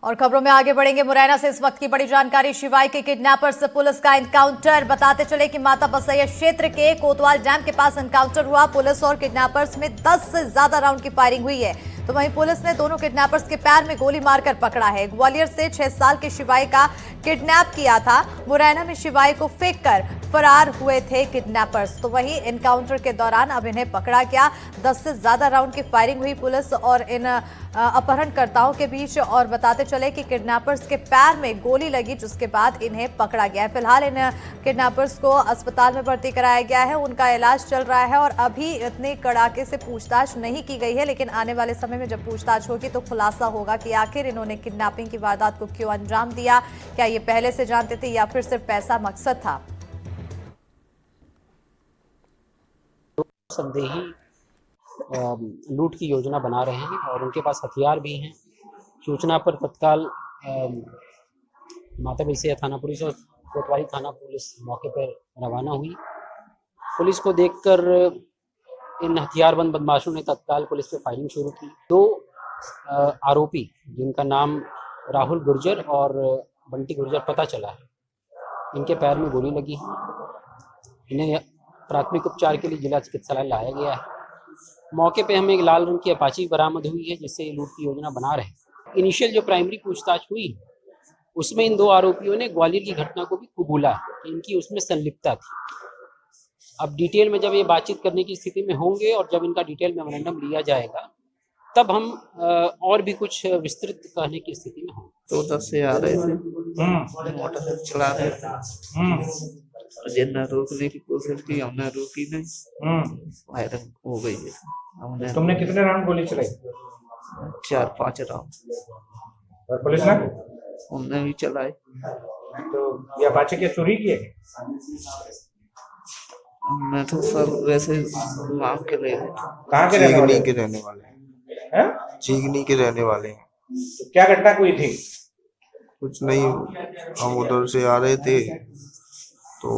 और खबरों में आगे बढ़ेंगे। मुरैना से इस वक्त की बड़ी जानकारी। शिवाई के किडनैपर्स से पुलिस का एनकाउंटर। बताते चले कि माता बसैया क्षेत्र के कोतवाल डैम के पास एनकाउंटर हुआ। पुलिस और किडनैपर्स में 10 से ज्यादा राउंड की फायरिंग हुई है। तो वहीं पुलिस ने दोनों किडनैपर्स के पैर में गोली मारकर पकड़ा है। ग्वालियर से 6 साल के शिवाई का किडनैप किया था। मुरैना में शिवाई को फेंक कर फरार हुए थे किडनैपर्स। तो वहीं एनकाउंटर के दौरान अब इन्हें पकड़ा गया। 10 से ज्यादा राउंड की फायरिंग हुई पुलिस और इन अपहरणकर्ताओं के बीच। और बताते चले कि किडनैपर्स के पैर में गोली लगी, जिसके बाद इन्हें पकड़ा गया है। फिलहाल इन किडनैपर्स को अस्पताल में भर्ती कराया गया है, उनका इलाज चल रहा है और अभी इतने कड़ाके से पूछताछ नहीं की गई है। लेकिन आने वाले समय में जब पूछताछ होगी तो खुलासा होगा कि आखिर इन्होंने किडनैपिंग की वारदात को क्यों अंजाम दिया। क्या ये पहले से जानते थे या फिर सिर्फ पैसा मकसद था? संदेही लूट की योजना बना रहे हैं और उनके पास हथियार भी हैं। सूचना पर तत्काल माता बसैया थाना पुलिस और कोतवाली थाना पुलिस मौके पर रवाना हुई। पुलिस को देखकर इन हथियारबंद बदमाशों ने तत्काल पुलिस पे फायरिंग शुरू की। दो आरोपी जिनका नाम राहुल गुर्जर और बंटी गुर्जर पता चला है, इनके पैर में गोली लगी है। इन्हें प्राथमिक उपचार के लिए जिला चिकित्सालय लाया गया है। मौके पे हमें एक लाल रंग की अपाची बरामद हुई है, जिससे लूट की योजना बना रहे। इनिशियल जो प्राइमरी पूछताछ हुई उसमें इन दो आरोपियों ने ग्वालियर की घटना को भी कबूला कि इनकी उसमें संलिप्तता थी। अब डिटेल में जब ये बातचीत करने की स्थिति में होंगे और जब इनका डिटेल मेमोरेंडम लिया जाएगा तब हम और भी कुछ विस्तृत कहने की स्थिति में होंगे। तो 10 से आ रहे थे, मोटरसाइकिल चला रहे थे। जिन्ना रोकने की कोशिश की, हमने रोकी नहीं। फायरिंग हो गई है। हमने तुमने कितने राउंड गोली चलाई? 4-5 राउंड। और पुलिस ने? हमने भी चलाए। तो ये अपाचे क्या चोरी किए? मैं तो सर वैसे मांग के ले गए। कहाँ के रहने वाले? के रहने वाले हैं। चीगनी के रहने वाले हैं। तो क्या घटना हुई थी? कुछ नहीं, हम उधर से आ रहे थे तो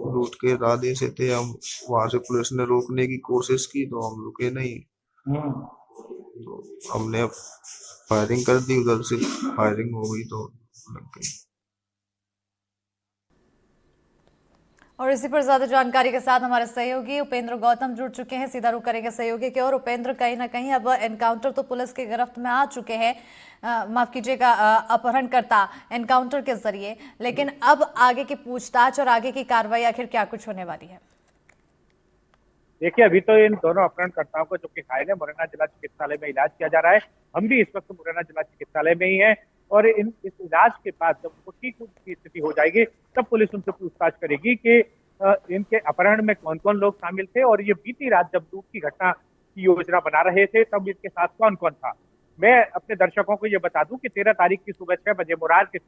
लूट के इरादे से थे हम। वहां से पुलिस ने रोकने की कोशिश की तो हम रुके नहीं, तो हमने फायरिंग कर दी। उधर से फायरिंग हो गई तो लग गई। और इसी पर ज्यादा जानकारी के साथ हमारे सहयोगी उपेंद्र गौतम जुड़ चुके हैं। सीधा रुख करेंगे सहयोगी के। और उपेंद्र, कहीं ना कहीं अब एनकाउंटर तो पुलिस की गिरफ्त में आ चुके हैं, माफ कीजिएगा, अपहरणकर्ता एनकाउंटर के जरिए। लेकिन अब आगे की पूछताछ और आगे की कार्रवाई आखिर क्या कुछ होने वाली है? देखिए, अभी तो इन दोनों अपहरणकर्ताओं को जो कि घायल है मुरैना जिला चिकित्सालय में इलाज किया जा रहा है। हम भी इस वक्त मुरैना जिला चिकित्सालय में ही हैं और इस इलाज के बाद जब उनको ठीक की स्थिति हो जाएगी तब पुलिस उनसे पूछताछ करेगी कि इनके अपहरण में कौन कौन लोग शामिल थे और ये बीती रात जब लूट की घटना की योजना बना रहे थे तब इनके साथ कौन कौन था। मैं अपने दर्शकों को ये बता दूं कि 13 तारीख की सुबह 6 बजे मुरार के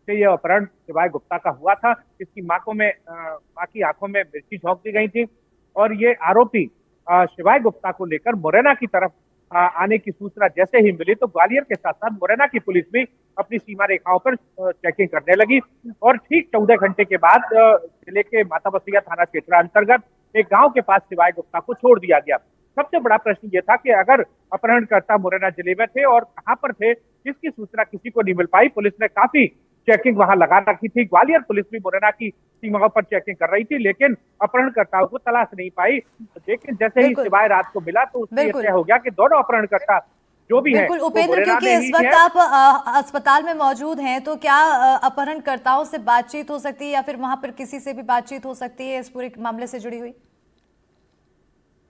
से यह अपहरण शिवाय गुप्ता का हुआ था। इसकी मां की आंखों में मिर्ची झोंक दी गई थी और ये आरोपी शिवाय गुप्ता को लेकर मुरैना की तरफ आने की सूचना जैसे ही मिली तो ग्वालियर के साथ साथ मुरैना की पुलिस भी अपनी सीमा रेखाओं पर चेकिंग करने लगी। और ठीक 14 घंटे के बाद जिले के माता बसैया थाना क्षेत्र अंतर्गत एक गांव के पास शिवाय गुप्ता को छोड़ दिया गया। सबसे बड़ा प्रश्न ये था कि अगर अपहरणकर्ता मुरैना जिले में थे और कहां पर थे, इसकी सूचना किसी को नहीं मिल पाई। पुलिस ने काफी चेकिंग वहां लगा रखी थी। ग्वालियर पुलिस भी मुरैना की सीमाओं पर चेकिंग कर रही थी लेकिन अपहरणकर्ताओं को तलाश नहीं पाई। लेकिन जैसे ही शिवाय रात को मिला तो उससे तय हो गया कि दोनों अपहरणकर्ता जो भी है। बिल्कुल उपेंद्र, क्योंकि इस वक्त आप अस्पताल में मौजूद हैं, तो क्या अपहरणकर्ताओं से बातचीत हो सकती है या फिर वहां पर किसी से भी बातचीत हो सकती है इस पूरे मामले से जुड़ी हुई?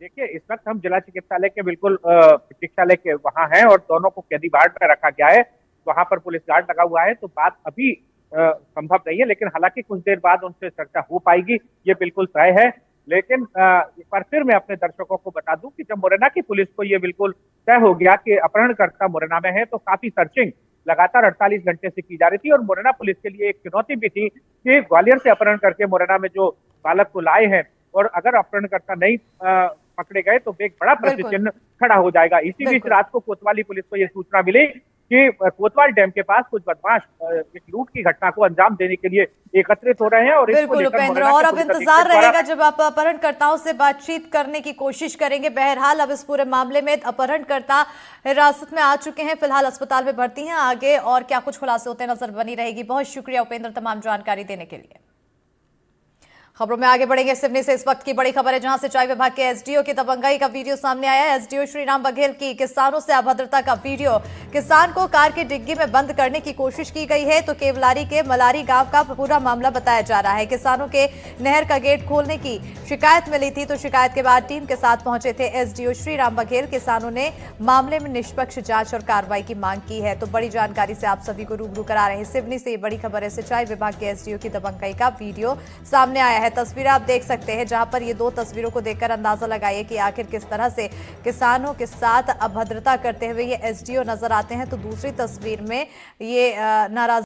देखिए, इस वक्त हम जिला चिकित्सालय के बिल्कुल चिकित्सालय के वहां हैं और दोनों को कैदी वार्ड में रखा गया है। वहां पर पुलिस गार्ड लगा हुआ है तो बात अभी संभव नहीं है, लेकिन हालांकि कुछ देर बाद उनसे चर्चा हो पाएगी, ये बिल्कुल तय है। लेकिन एक बार फिर मैं अपने दर्शकों को बता दूं कि जब मुरैना की पुलिस को ये बिल्कुल तय हो गया कि अपहरणकर्ता मुरैना में है तो काफी सर्चिंग लगातार 48 घंटे से की जा रही थी। और मुरैना पुलिस के लिए एक चुनौती भी थी कि ग्वालियर से अपहरण करके मुरैना में जो बालक को लाए हैं और अगर अपहरणकर्ता नहीं पकड़े गए तो एक बड़ा प्रश्न चिन्ह खड़ा हो जाएगा। इसी बीच रात को कोतवाली पुलिस को यह सूचना मिली कि कोतवाल डैम के पास कुछ बदमाश एक लूट की घटना को अंजाम देने के लिए एकत्रित हो रहे हैं और इसको बिल्कुल लेकर उपेंद्र, मुरैना और के अब पुलिस इंतजार अधीक्षक द्वारा रहेगा जब आप अपहरणकर्ताओं से बातचीत करने की कोशिश करेंगे। बहरहाल अब इस पूरे मामले में अपहरणकर्ता हिरासत में आ चुके हैं, फिलहाल अस्पताल में भर्ती हैं। आगे और क्या कुछ खुलासे होते नजर बनी रहेगी। बहुत शुक्रिया उपेंद्र तमाम जानकारी देने के लिए। खबरों में आगे बढ़ेंगे। सिवनी से इस वक्त की बड़ी खबर है, जहां सिंचाई विभाग के एसडीओ की दबंगई का वीडियो सामने आया है। एसडीओ श्रीराम बघेल की किसानों से अभद्रता का वीडियो। किसान को कार की डिग्गी में बंद करने की कोशिश की गई है, तो केवलारी के मलारी गांव का पूरा मामला बताया जा रहा है। किसानों के नहर का गेट खोलने की शिकायत मिली थी, तो शिकायत के बाद टीम के साथ पहुंचे थे एसडीओ श्रीराम बघेल। किसानों ने मामले में निष्पक्ष जांच और कार्रवाई की मांग की है। तो बड़ी जानकारी से आप सभी को रूबरू करा रहे हैं। सिवनी से बड़ी खबर है, सिंचाई विभाग के एसडीओ की दबंगई का वीडियो सामने आया है। तस्वीरें आप देख सकते हैं, जहां पर ये दो तस्वीरों को देखकर अंदाजा लगाइए कि आखिर किस तरह से किसानों के साथ अभद्रता करते हुए ये एसडीओ नजर आते हैं। तो दूसरी तस्वीर में ये नाराज